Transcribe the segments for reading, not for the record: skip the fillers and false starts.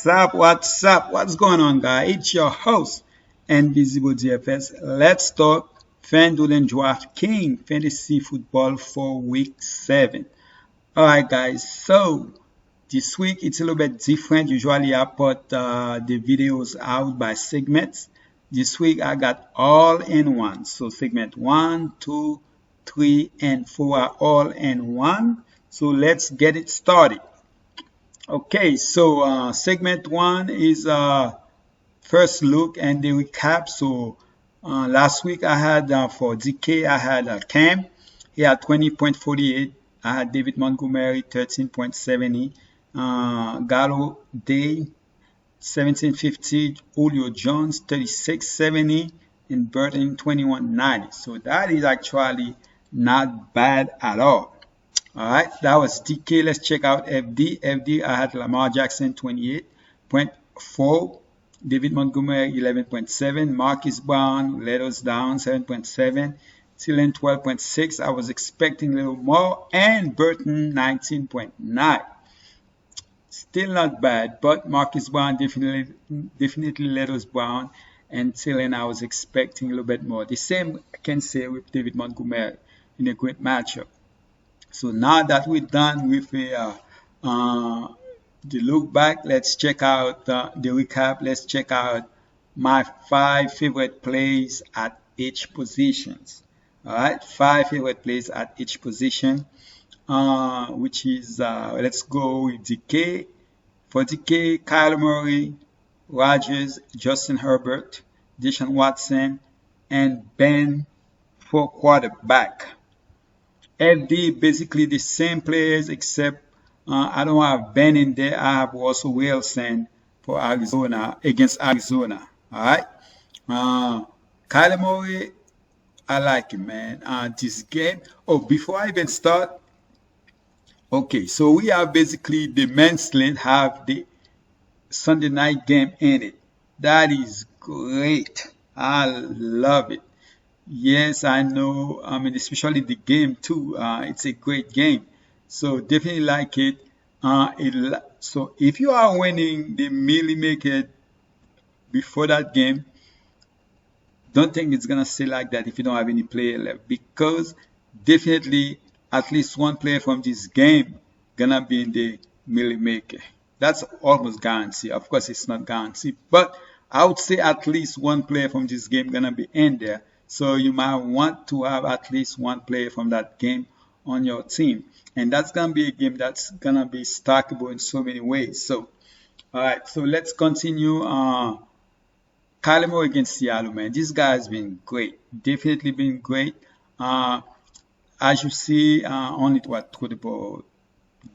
What's up? What's going on, guys? It's your host, Invisible DFS. Let's talk Fanduel and Draftkings fantasy football for week 7. Alright, guys. So, this week it's a little bit different. Usually, I put the videos out by segments. This week, I got all in one. So, segment 1, 2, 3, and 4 are all in one. So, let's get it started. Okay, so segment 1 is first look and the recap. So last week I had for DK I had Cam. He had 20.48. I had David Montgomery 13.70. Gallo Day 1750. Julio Jones 36.70 and Burton 21.90. So that is actually not bad at all. All right, that was DK. Let's check out FD. FD, I had Lamar Jackson 28.4, David Montgomery 11.7, Marquise Brown let us down 7.7, Thielen 12.6. I was expecting a little more, and Burton 19.9. Still not bad, but Marquise Brown definitely let us down, and Thielen I was expecting a little bit more. The same I can say with David Montgomery in a great matchup. So now that we're done with the look back, let's check out the recap. Let's check out my 5 favorite plays at each positions. All right, 5 favorite plays at each position, which is let's go with DK. For DK, Calamo, Rodgers, Justin Herbert, Deshaun Watson, and Ben for quarterback. FD basically the same players except I don't have Ben in there. I have also Wilson for Arizona against Arizona. All right. Kyler Murray, I like him, man. This game. Oh, before I even start, okay. So we have basically the main slate have the Sunday night game in it. That is great. I love it. Yes, I know. I mean, especially the game too. It's a great game, so definitely like it. So if you are winning the Millie Make It before that game, don't think it's gonna stay like that if you don't have any player left, because definitely at least one player from this game gonna be in the Millie Make It. That's almost guaranteed. Of course, it's not guaranteed, but I would say at least one player from this game gonna be in there. So you might want to have at least one player from that game on your team. And that's going to be a game that's going to be stackable in so many ways. So, all right, so let's continue. Calamo against Seattle, man. This guy has been great. Definitely been great. As you see, only threw the ball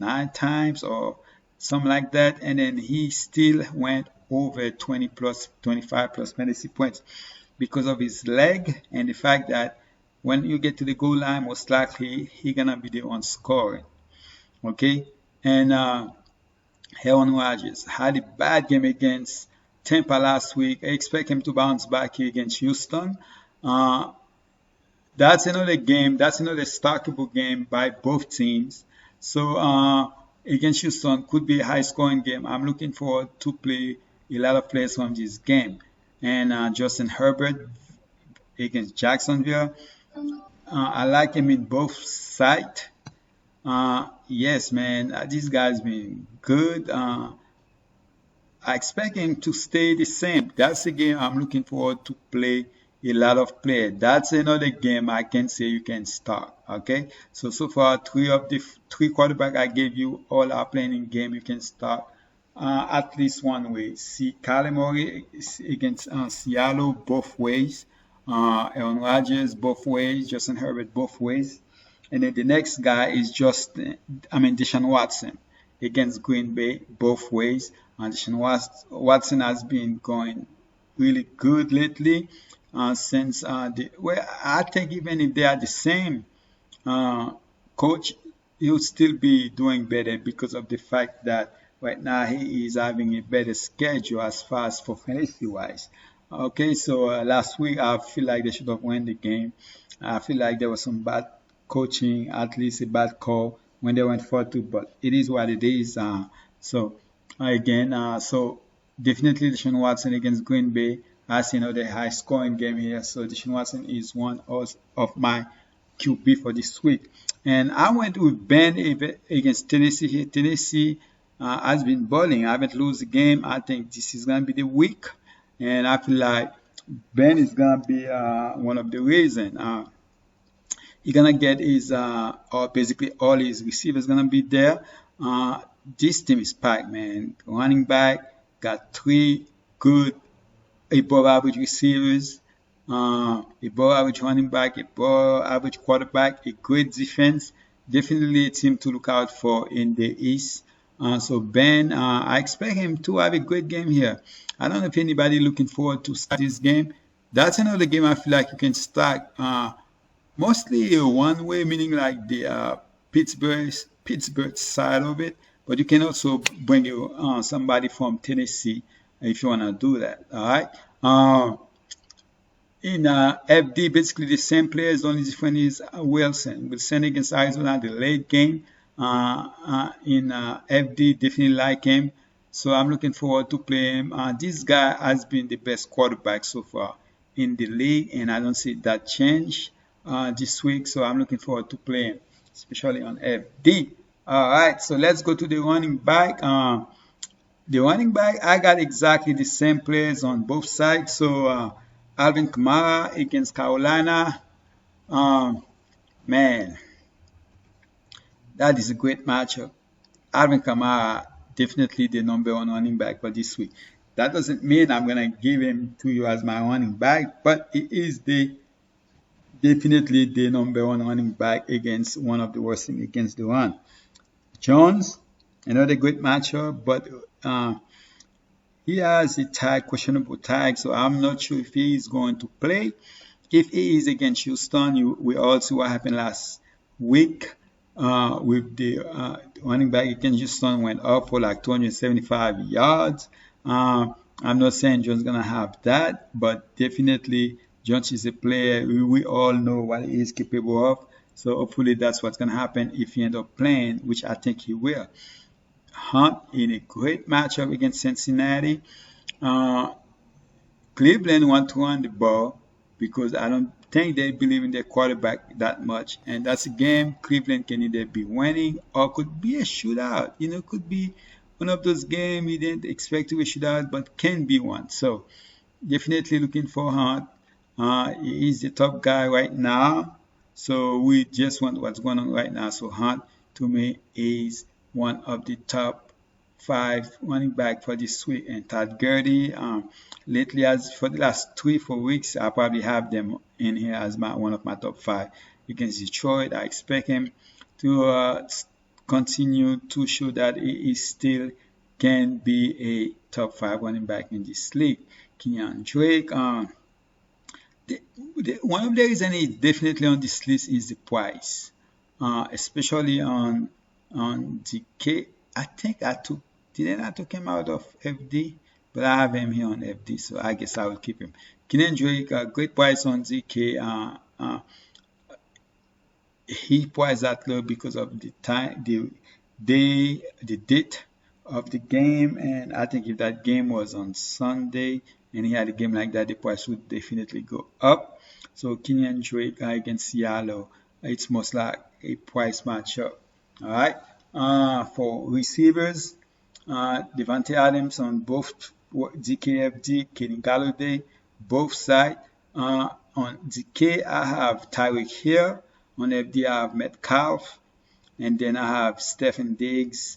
9 times or something like that. And then he still went over 20 plus, 25 plus fantasy points, because of his leg and the fact that when you get to the goal line, most likely he's gonna be the one scoring. Okay, and Aaron Rodgers had a bad game against Tampa last week. I expect him to bounce back here against Houston. That's another game. That's another stackable game by both teams. So against Houston could be a high-scoring game. I'm looking forward to play a lot of players from this game. And Justin Herbert against Jacksonville. I like him in both sides. Yes, man, this guy's been good. I expect him to stay the same. That's a game I'm looking forward to play a lot of players. That's another game I can say you can start. Okay, so far 3 of the 3 quarterbacks I gave you all are playing in game you can start. At least one way. See Calamo against Seattle both ways. Aaron Rodgers both ways. Justin Herbert both ways. And then the next guy is Deshaun Watson against Green Bay both ways. Deshaun Watson has been going really good lately since I think even if they are the same coach, he'll still be doing better because of the fact that right now he is having a better schedule as far as for fantasy wise. Okay, so last week I feel like they should have won the game. I feel like there was some bad coaching, at least a bad call when they went 4-2, but it is what it is. So again. So definitely Deshaun Watson against Green Bay. I see another high scoring game here. So Deshaun Watson is one of my QB for this week. And I went with Ben against Tennessee here. Tennessee has been balling. I haven't lost the game. I think this is going to be the week. And I feel like Ben is going to be one of the reasons. He's gonna get his or basically all his receivers gonna be there. This team is packed, man. Running back got three good above average receivers, above average running back, above average quarterback, a great defense. Definitely a team to look out for in the East. So Ben, I expect him to have a great game here. I don't know if anybody looking forward to start this game. That's another game I feel like you can start. Mostly one way, meaning like the Pittsburgh side of it, but you can also bring somebody from Tennessee if you want to do that. All right. In FD, basically the same players, the only difference is Wilson. Wilson against Arizona, the late game. In FD, definitely like him. So I'm looking forward to play him. This guy has been the best quarterback so far in the league, and I don't see that change this week. So I'm looking forward to playing, especially on FD. All right, so let's go to the running back. The running back, I got exactly the same players on both sides. So Alvin Kamara against Carolina. Man, that is a great matchup. Alvin Kamara, definitely the number one running back for this week. That doesn't mean I'm going to give him to you as my running back, but it is definitely the number one running back against one of the worst teams against the run. Jones, another great matchup, but he has a tag, questionable tag, so I'm not sure if he is going to play. If he is against Houston, we all see what happened last week with the running back against Houston went up for like 275 yards. I'm not saying Jones is going to have that, but definitely Jones is a player we all know what he is capable of. So hopefully that's what's going to happen if he ends up playing, which I think he will. Hunt in a great matchup against Cincinnati. Cleveland want to run the ball because I don't think they believe in their quarterback that much. And that's a game Cleveland can either be winning or could be a shootout. You know, could be one of those games you didn't expect to be a shootout, but can be one. So definitely looking for Hunt. He's the top guy right now. So we just want what's going on right now. So Hunt, to me, is one of the top 5 running back for this week. And Todd Gurley, lately, as for the last 3-4 weeks, I probably have them in here as one of my top 5 against Detroit. I expect him to continue to show that he still can be a top 5 running back in this league. Kenyan Drake, one of the reasons he's definitely on this list is the price, especially on DK. I think didn't I took him out of FD, but I have him here on FD, so I guess I will keep him. Kenyan Drake, great price on DK. He priced that low because of the time, the date of the game, and I think if that game was on Sunday and he had a game like that, the price would definitely go up. So Kenyan Drake against Seattle, it's most like a price matchup. All right. For receivers, Devante Adams on both DKFD, Kenny Galladay, both sides. On DK, I have Tyreek Hill. On FD, I have Metcalf. And then I have Stefan Diggs,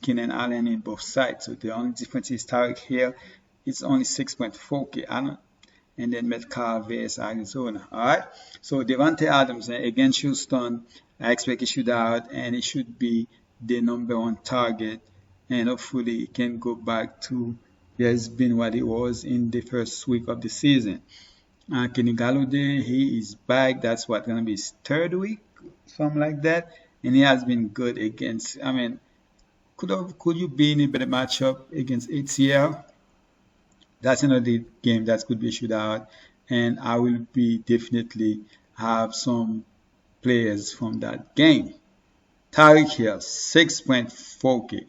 Keenan Allen in both sides. So the only difference is Tyreek Hill, it's only 6.4K. And then Metcalf vs Arizona. All right. So Devante Adams against Houston, I expect he should out, and he should be the number 1 target. And hopefully he can go back to has been what he was in the first week of the season. Kenny Galladay, he is back. That's what gonna be his 3rd week, something like that. And he has been good against. I mean, could you be in a better matchup against ATL? That's another game that could be a shootout, and I will be definitely have some players from that game. Tyreek Hill, 6.4K.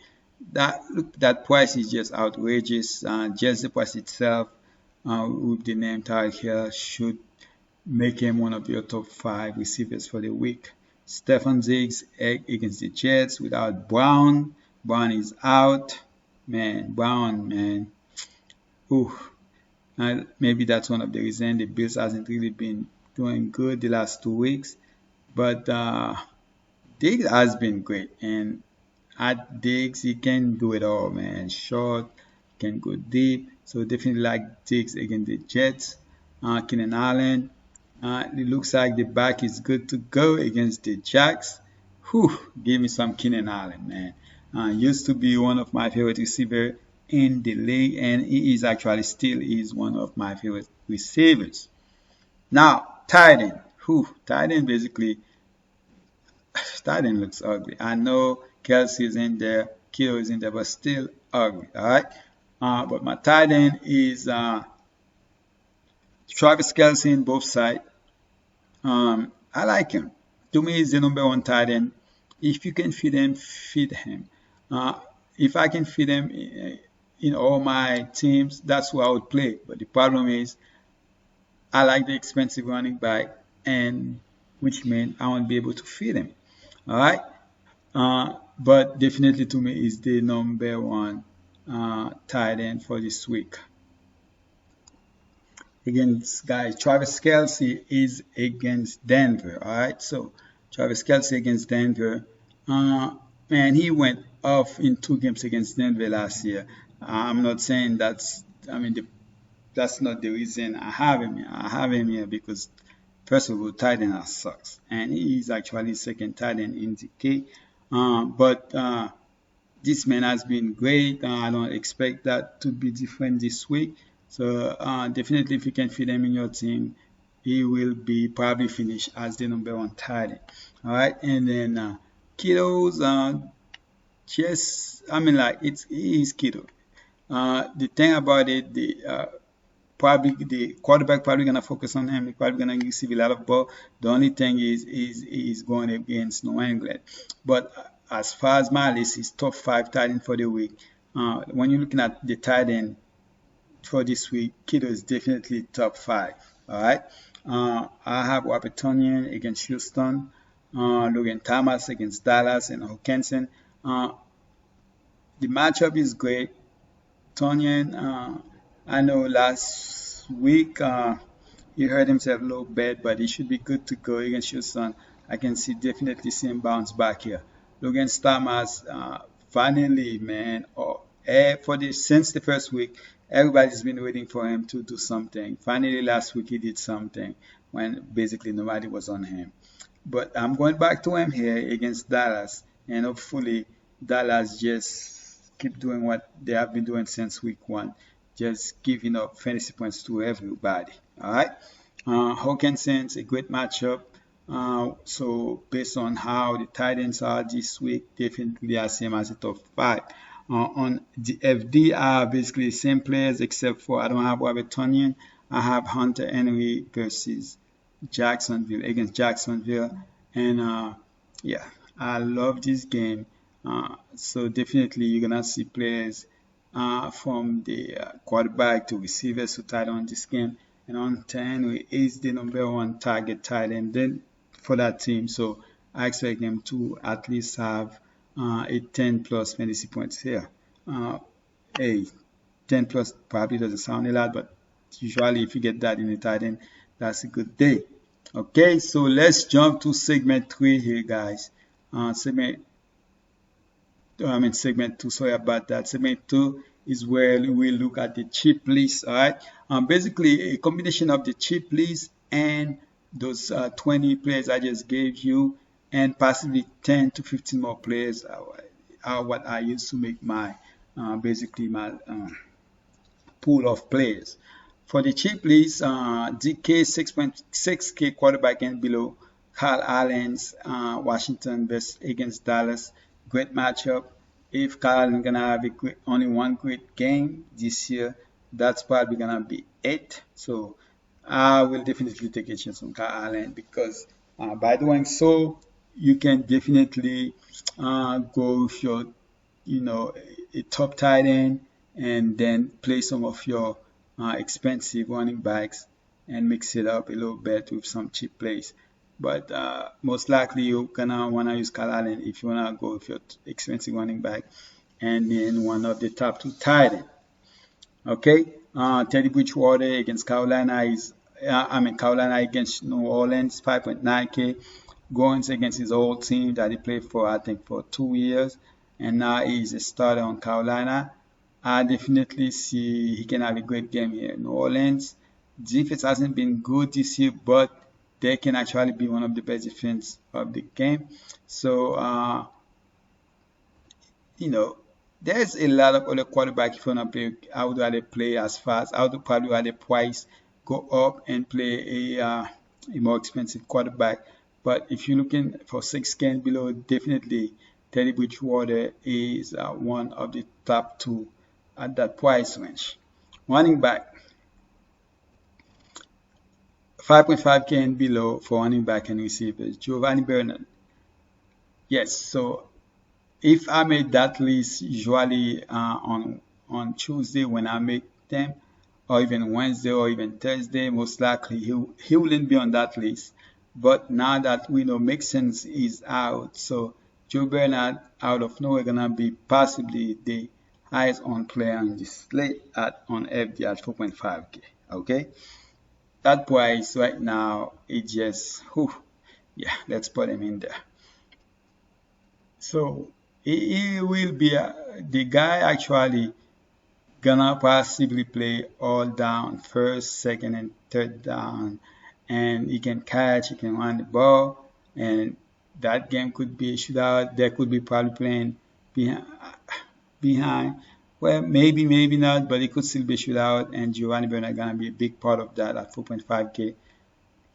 that price is just outrageous. Just the price itself, with the name tag here, should make him one of your top 5 receivers for the week. Stefan Diggs against the Jets without Brown. Brown is out. Man, Brown, man. Ooh. Maybe that's one of the reasons the Bills hasn't really been doing good the last 2 weeks. But Diggs has been great. And at Diggs, he can do it all, man. Short, can go deep. So definitely like Diggs against the Jets. Keenan Allen. It looks like the back is good to go against the Jacks. Whew, give me some Keenan Allen, man. Used to be one of my favorite receivers in the league, and he is actually still is one of my favorite receivers. Now, tight end. Tight end basically, tight end looks ugly. I know Kelsey is in there, Kittle is in there, but still ugly, all right? But my tight end is Travis Kelsey in both sides. I like him. To me, he's the #1 tight end. If you can feed him, feed him. If I can feed him in all my teams, that's who I would play. But the problem is, I like the expensive running back, and which means I won't be able to feed him. All right. But definitely to me is the #1 tight end for this week. Again, guys, Travis Kelsey is against Denver. All right, so Travis Kelsey against Denver. Man, he went off in 2 games against Denver last year. I'm not saying that's not the reason I have him here. I have him here because, first of all, tight end sucks, and he is actually second tight end in DK. But this man has been great. I don't expect that to be different this week. So definitely, if you can fit him in your team, he will be probably finish as the #1 tight end. All right, and then Kittle's he's Kittle. The thing about it, the quarterback probably gonna focus on him. He's probably gonna receive a lot of ball. The only thing is he's going against New England. But as far as my list, he's top 5 tight end for the week. When you're looking at the tight end for this week, Kittle is definitely top 5. All right. I have Robert Tonyan against Houston, Logan Thomas against Dallas, and Hawkinson. The matchup is great. Tonyan, I know last week he hurt himself a little bit, but he should be good to go against Houston. I can definitely see him bounce back here. Logan Thomas, finally, man, since the first week, everybody's been waiting for him to do something. Finally, last week he did something when basically nobody was on him. But I'm going back to him here against Dallas, and hopefully Dallas just keep doing what they have been doing since week 1, just giving up fantasy points to everybody. All right, Hawkinson's a great matchup. So based on how the tight ends are this week, definitely I see him as a top 5. On the FD are basically the same players, except for I don't have Robert Tonyan. I have Hunter Henry versus against Jacksonville, and yeah, I love this game. So definitely you're gonna see players from the quarterback to receivers who tied on this game, and Hunter Henry is the #1 target tight end then for that team. So I expect them to at least have a 10 plus fantasy points here. 10 plus probably doesn't sound a lot, but usually if you get that in a tight end, that's a good day. Okay, so let's jump to segment 3 here, guys. Segment 2, sorry about that. Segment 2 is where we look at the cheap list, all right? Basically, a combination of the cheap list and those 20 players I just gave you, and possibly 10 to 15 more players are what I use to make my basically my pool of players. For the cheap list, DK 6.6K quarterback and below, Kyle Allen's Washington against Dallas, great matchup. If Kyle Allen's gonna have only one great game this year, that's probably gonna be it. So I will definitely take a chance on Kyle Allen because by doing so, you can definitely go with your a top tight end, and then play some of your expensive running backs and mix it up a little bit with some cheap plays. But most likely you're gonna wanna use Kyle Allen if you wanna go with your expensive running back and then one of the top two tight end. Okay, Teddy Bridgewater against Carolina Carolina against New Orleans, 5.9K. Going against his old team that he played for, I think, for 2 years, and now he's a starter on Carolina. I definitely see he can have a great game here. New Orleans defense hasn't been good this year, but they can actually be one of the best defense of the game. So, there's a lot of other quarterbacks if you want to play. I would rather play as fast. I would probably rather price go up and play a more expensive quarterback. But if you're looking for 6K and below, definitely Teddy Bridgewater is one of the top two at that price range. Running back, 5.5K and below for running back and receivers. Giovanni Bernard. Yes, so if I made that list usually on Tuesday when I make them, or even Wednesday or even Thursday, most likely he wouldn't be on that list. But now that we know Mixon's is out, so Joe Bernard out of nowhere gonna be possibly the highest on player on the slate on FD at 4.5K. Okay, that price right now it just yeah, let's put him in there. So he will be the guy actually gonna possibly play all down, first, second, and third down, and he can catch, he can run the ball, and that game could be a shootout. They could be probably playing behind. Well, maybe not, but it could still be a shootout, and Giovanni Bernard gonna be a big part of that at 4.5K.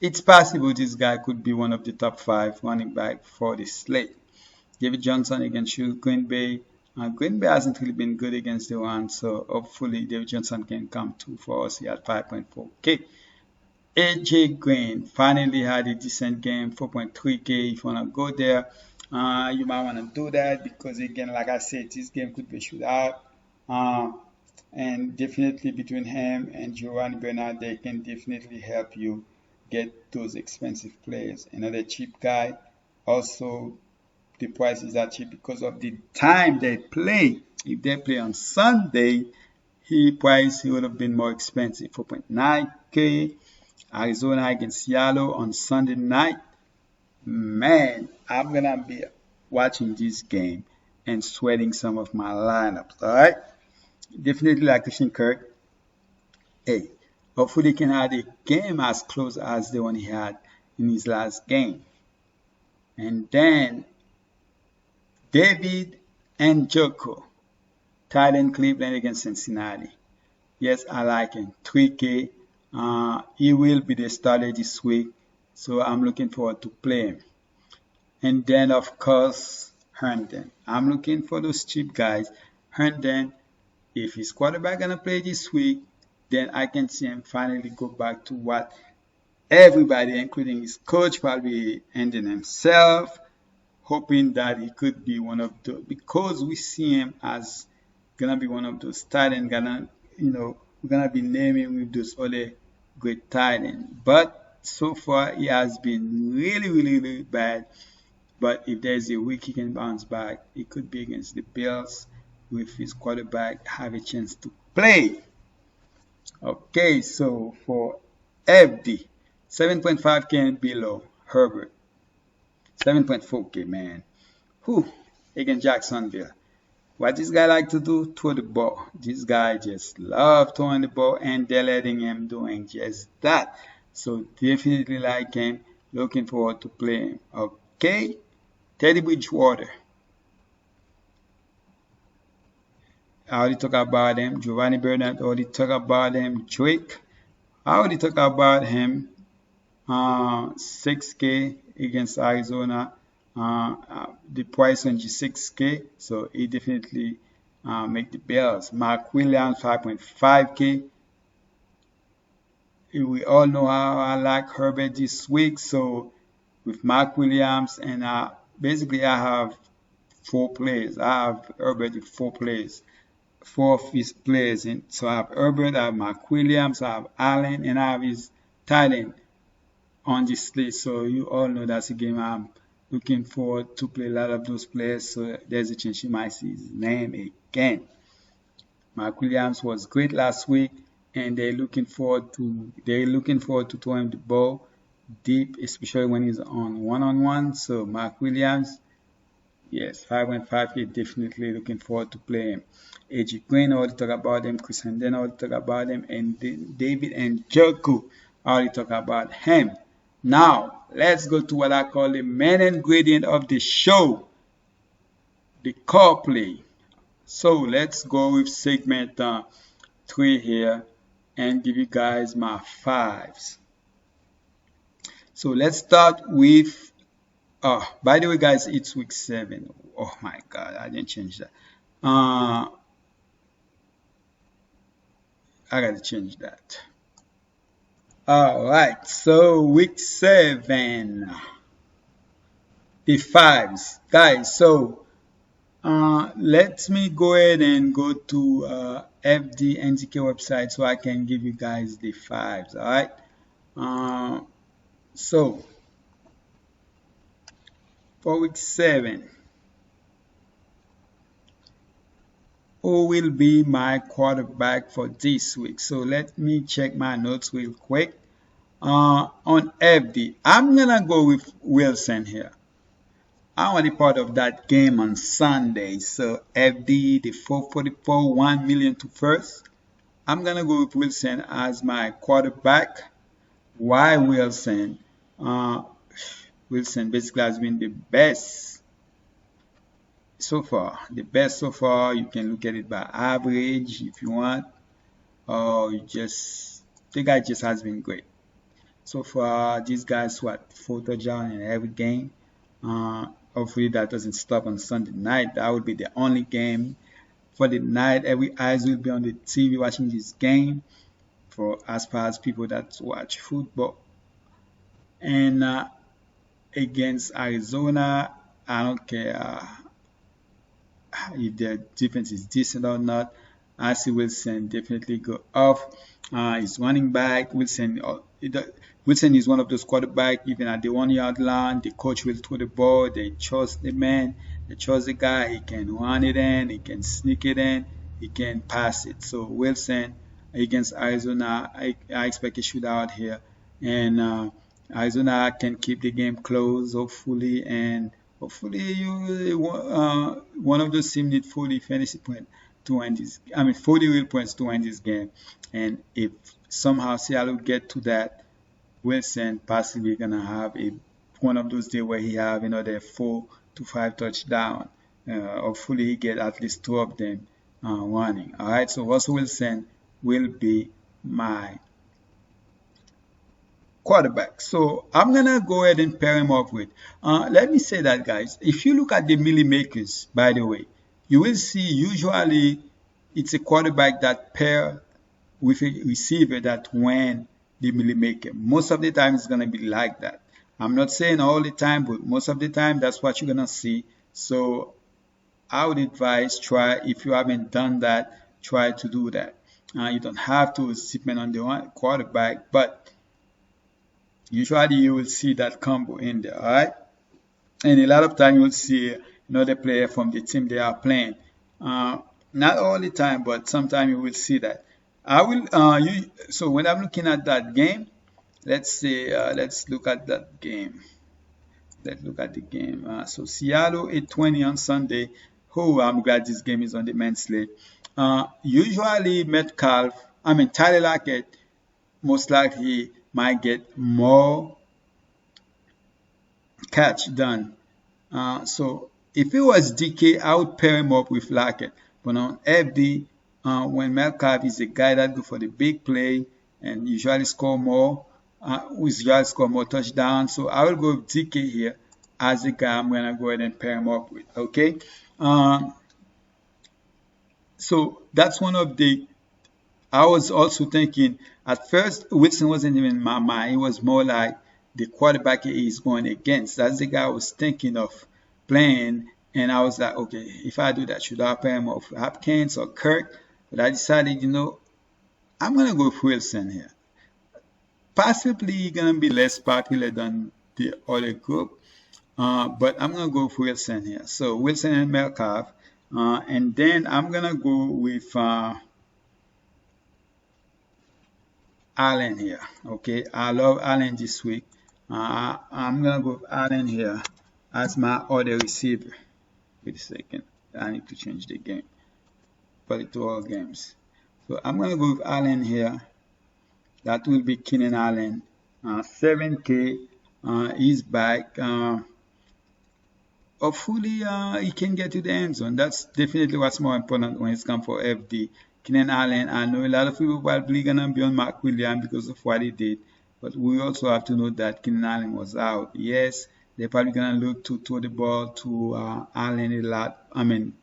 It's possible this guy could be one of the top 5 running back for the slate. David Johnson against Green Bay. Green Bay hasn't really been good against the run, so hopefully David Johnson can come through for us here at 5.4K. AJ Green finally had a decent game, 4.3K. If you want to go there, you might want to do that because, again, like I said, this game could be a shootout. And definitely between him and Giovanni Bernard, they can definitely help you get those expensive players. Another cheap guy, also the price is that cheap because of the time they play. If they play on Sunday, he would have been more expensive, 4.9K. Arizona against Seattle on Sunday night. Man, I'm gonna be watching this game and sweating some of my lineups. All right, definitely like Christian Kirk. Hey, hopefully he can have a game as close as the one he had in his last game. And then David Njoku, tight end Cleveland against Cincinnati. Yes, I like him. 3K. He will be the starter this week, so I'm looking forward to play him. And then, of course, Herndon. I'm looking for those cheap guys. Herndon, if his quarterback gonna play this week, then I can see him finally go back to what everybody, including his coach, probably ending himself, hoping that he could be one of the, because we see him as gonna be one of those tight end, we're gonna be naming with those other great tight end. But so far he has been really bad. But if there's a week he can bounce back, it could be against the Bills with his quarterback have a chance to play. Okay, so for FD, 7.5K and below, Herbert. 7.4K, man. Against Jacksonville. What this guy like to do? Throw the ball. This guy just loves throwing the ball, and they're letting him doing just that. So definitely like him. Looking forward to playing. Okay. Teddy Bridgewater. I already talked about him. Giovanni Bernard already talked about him. Drake. I already talked about him. 6K against Arizona. The price range is 6K, so he definitely make the Bills. Mark Williams, 5.5K. We all know how I like Herbert this week, so with Mark Williams, and basically I have 4 players. I have Herbert with 4 players. 4 of his players. And so I have Herbert, I have Mark Williams, I have Allen, and I have his tight end on this list. So you all know that's a game I'm looking forward to play a lot of those players. So there's a chance you might see his name again. Mark Williams was great last week, and they're looking forward to throwing the ball deep, especially when he's on one-on-one. So Mark Williams, yes, 5.5, definitely looking forward to play him. AJ Green, I already talk about him. Chris Herndon, I already talk about him. And David Njoku, I already talk about him. Now, let's go to what I call the main ingredient of the show, the core play. So let's go with segment 3 here and give you guys my 5s. So let's start with, by the way, guys, it's week 7. Oh my God, I didn't change that. I gotta change that. All right, so week 7, the 5s, guys. So let me go ahead and go to FD NTK website so I can give you guys the 5s. All right. So for week 7, who will be my quarterback for this week? So let me check my notes real quick. On FD, I'm gonna go with Wilson here. I want to be part of that game on Sunday. So FD, the 444, 1 million to first. I'm gonna go with Wilson as my quarterback. Why Wilson? Wilson basically has been the best so far. The best so far. You can look at it by average if you want, or the guy just has been great so far. These guys 4 touchdowns in every game. Hopefully that doesn't stop on Sunday night. That would be the only game for the night. Every eyes will be on the TV watching this game for as far as people that watch football. And against Arizona, I don't care if their defense is decent or not. I see Wilson definitely go off. He's running back. Wilson is one of those quarterbacks, even at the 1-yard line, the coach will throw the ball. They trust the man. They trust the guy. He can run it in. He can sneak it in. He can pass it. So Wilson against Arizona, I expect a shootout here. And Arizona can keep the game close, hopefully. And hopefully one of those teams need 40 fantasy points to win this. 40 real points to win this game. And if somehow Seattle get to that, Wilson possibly gonna have one of those days where he have their 4 to 5 touchdown. Hopefully he get at least 2 of them running. All right, so Russell Wilson will be my quarterback. So I'm gonna go ahead and pair him up with. Let me say that, guys. If you look at the milli makers, by the way, you will see usually it's a quarterback that pair with a receiver that win the milli maker. Most of the time it's gonna be like that. I'm not saying all the time, but most of the time that's what you're gonna see. So I would advise if you haven't done that, try to do that. You don't have to depend on the one quarterback, but usually you will see that combo in there. All right, and a lot of time you will see another player from the team they are playing. Not all the time, but sometimes you will see that. I will so when I'm looking at that game, let's look at that game. Let's look at the game. So Seattle 8:20 on Sunday. Oh, I'm glad this game is on the men's slate. Usually Tyler Lockett most likely might get more catch done. So if it was DK, I would pair him up with Lockett. But on FD, when Metcalf is a guy that go for the big play and usually score more, touchdowns. So I will go with DK here as the guy I'm gonna go ahead and pair him up with. Okay. So that's one of the. I was also thinking at first Wilson wasn't even in my mind. It was more like the quarterback he is going against. That's the guy I was thinking of playing And I was like, okay, if I do that, should I pair him off Hopkins or Kirk? But I decided, I'm gonna go with Wilson here. Possibly gonna be less popular than the other group, but I'm gonna go with Wilson here. So Wilson and Metcalf, and then I'm gonna go with Allen here. Okay, I love Allen this week. I'm gonna go with Allen here as my other receiver. Wait a second, I need to change the game. Put it to all games. So I'm gonna go with Allen here. That will be Keenan Allen. 7K. He's back. Hopefully, he can get to the end zone. That's definitely what's more important when it's come for FD. Keenan Allen, I know a lot of people probably gonna be on Mark Williams because of what he did, but we also have to know that Keenan Allen was out. Yes, they're probably gonna look to throw the ball to Allen a lot. I mean,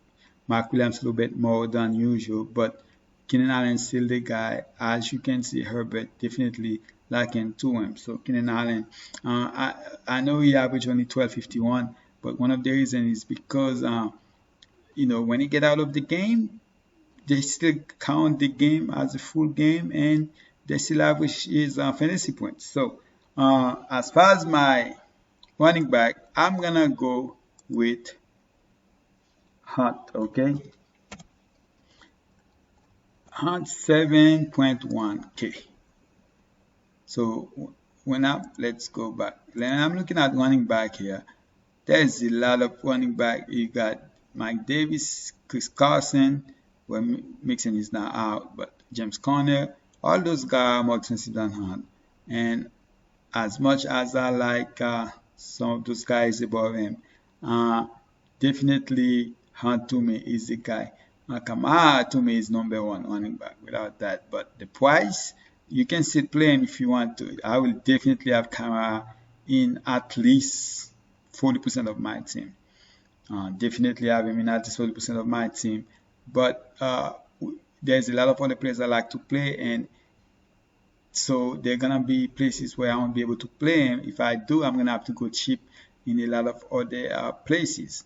Mark Williams a little bit more than usual, but Keenan Allen still the guy. As you can see, Herbert definitely lacking to him. So Keenan Allen, I know he averaged only 1251, but one of the reasons is because when he get out of the game, they still count the game as a full game, and they still average his fantasy points. So as far as my running back, I'm gonna go with Hunt. Okay. Hunt 7.1K. So let's go back. When I'm looking at running back here, there's a lot of running back. You got Mike Davis, Chris Carson, where Mixon is now out, but James Conner, all those guys are more expensive than Hunt. And as much as I like some of those guys above him, definitely Hunt to me is the guy. Kamara to me is number one running back without that. But the price, you can still play him if you want to. I will definitely have Kamara in at least 40% of my team. Definitely have him in at least 40% of my team. But there's a lot of other players I like to play, and so there are gonna be places where I won't be able to play him. If I do, I'm gonna have to go cheap in a lot of other places.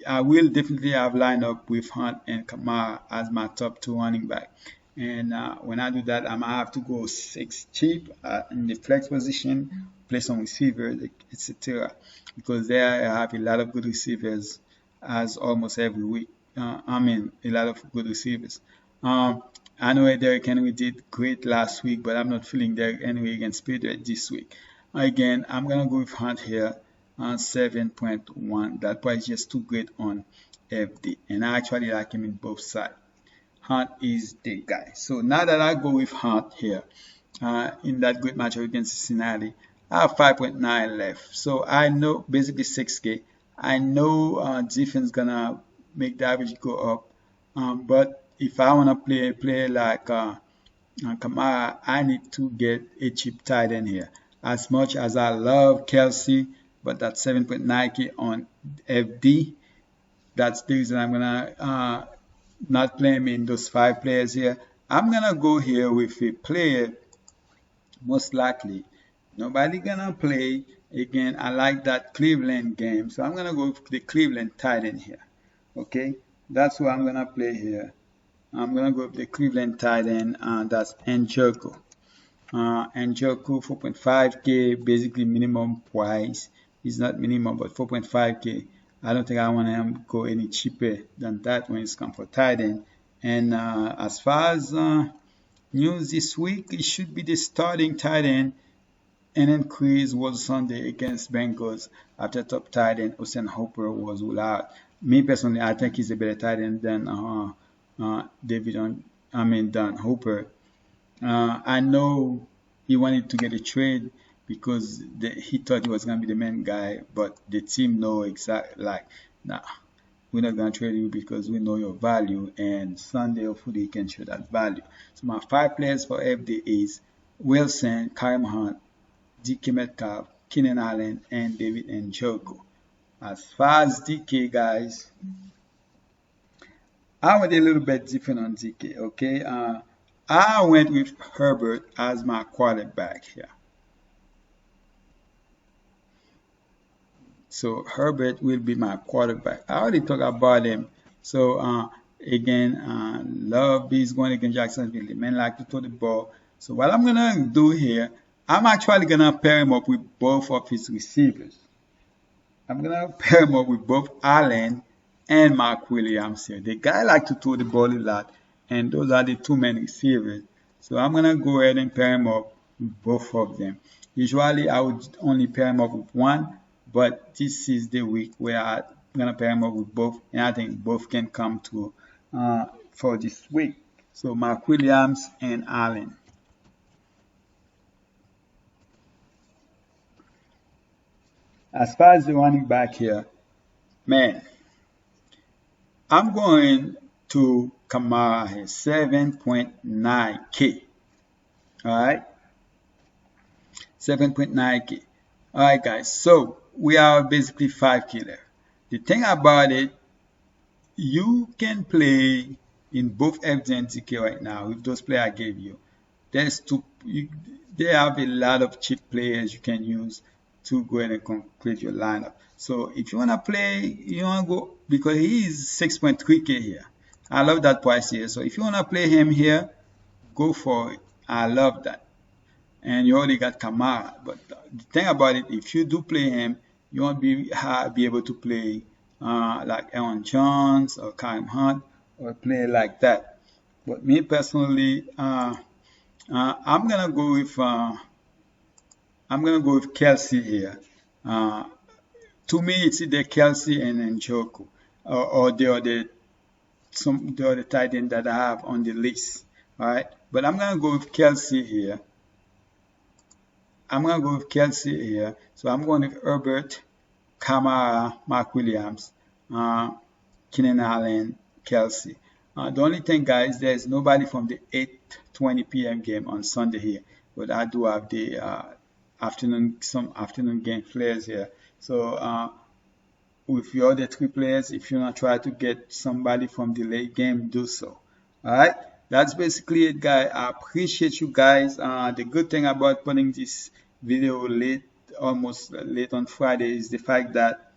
I will definitely have lined up with Hunt and Kamara as my top two running back. And when I do that, I might have to go 6 cheap in the flex position, play some receivers, etc. Because there I have a lot of good receivers as almost every week. A lot of good receivers. I know Derrick Henry did great last week, but I'm not feeling Derrick Henry against Patriots this week. Again, I'm going to go with Hunt here on 7.1. That price is just too great on FD. And I actually like him in both sides. Hunt is the guy. So now that I go with Hunt here, in that great matchup against Cincinnati, I have 5.9 left. So I know, basically 6K. I know defense gonna make the average go up. But if I want to play a player like Kamara, I need to get a cheap tight end here. As much as I love Kelsey, but that's 7.9K on FD. That's the reason I'm gonna not play him in those 5 players here. I'm gonna go here with a player, most likely nobody gonna play. Again, I like that Cleveland game, so I'm gonna go with the Cleveland tight end here. Okay, that's what I'm gonna play here. I'm gonna go with the Cleveland tight end, that's Njoku. Njoku 4.5K, basically minimum price. It's not minimum, but 4.5K. I don't think I want to go any cheaper than that when it's come for tight end. And as far as news this week, it should be the starting tight end. And then Chris was Sunday against Bengals after top tight end Austin Hooper was ruled out. Me personally, I think he's a better tight end than Dan Hooper. I know he wanted to get a trade because he thought he was going to be the main guy, but the team know exactly, we're not going to trade you because we know your value, and Sunday hopefully you can show that value. So my 5 players for FD is Wilson, Kareem Hunt, DK Metcalf, Keenan Allen, and David Njoku. As far as DK, guys, I went a little bit different on DK, okay? I went with Herbert as my quarterback here. So Herbert will be my quarterback. I already talked about him. So again, Love is going against Jacksonville. The men like to throw the ball. So what I'm gonna do here, I'm actually gonna pair him up with both of his receivers. I'm gonna pair him up with both Allen and Mark Williams here. The guy like to throw the ball a lot, and those are the two main receivers. So I'm gonna go ahead and pair him up with both of them. Usually I would only pair him up with one, but this is the week where I'm gonna pair him up with both, and I think both can come to for this week. So Mark Williams and Allen. As far as the running back here, man, I'm going to Kamara here, 7.9K. Alright, 7.9K. Alright, guys, so we are basically 5K there. The thing about it, you can play in both FD and DK right now with those players I gave you. They have a lot of cheap players you can use to go ahead and complete your lineup. So if you want to play, you want to go, because he is 6.3K here. I love that price here. So if you want to play him here, go for it. I love that. And you already got Kamara. But the thing about it, if you do play him, you won't be able to play like Aaron Jones or Kareem Hunt or a player like that. But me personally, I'm gonna go with Kelsey here. To me, it's either Kelsey and Njoku or the other tight end that I have on the list. All right, but I'm gonna go with Kelsey here. So I'm going with Herbert, Kamara, Mark Williams, Keenan Allen, Kelsey. The only thing, guys, there's nobody from the 8:20 p.m. game on Sunday here, but I do have the some afternoon game players here. So with your other three players, if you want to try to get somebody from the late game, do so. All right, that's basically it, guys. I appreciate you guys. The good thing about putting this video almost late on Friday, is the fact that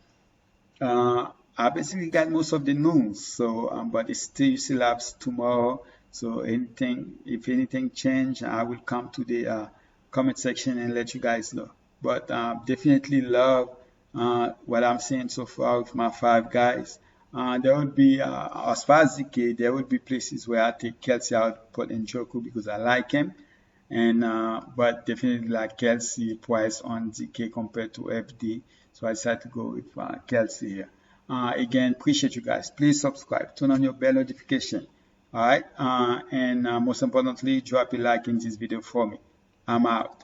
I basically got most of the news. So but you still have tomorrow. So if anything change, I will come to the comment section and let you guys know. But definitely love what I'm seeing so far with my 5 guys. There would be, as far as DK, there would be places where I take Kelsey out, put in Njoku because I like him. And but definitely like Kelsey price on DK compared to FD. So I decided to go with Kelsey here. Again, appreciate you guys. Please subscribe, turn on your bell notification. Alright, and most importantly, drop a like in this video for me. I'm out.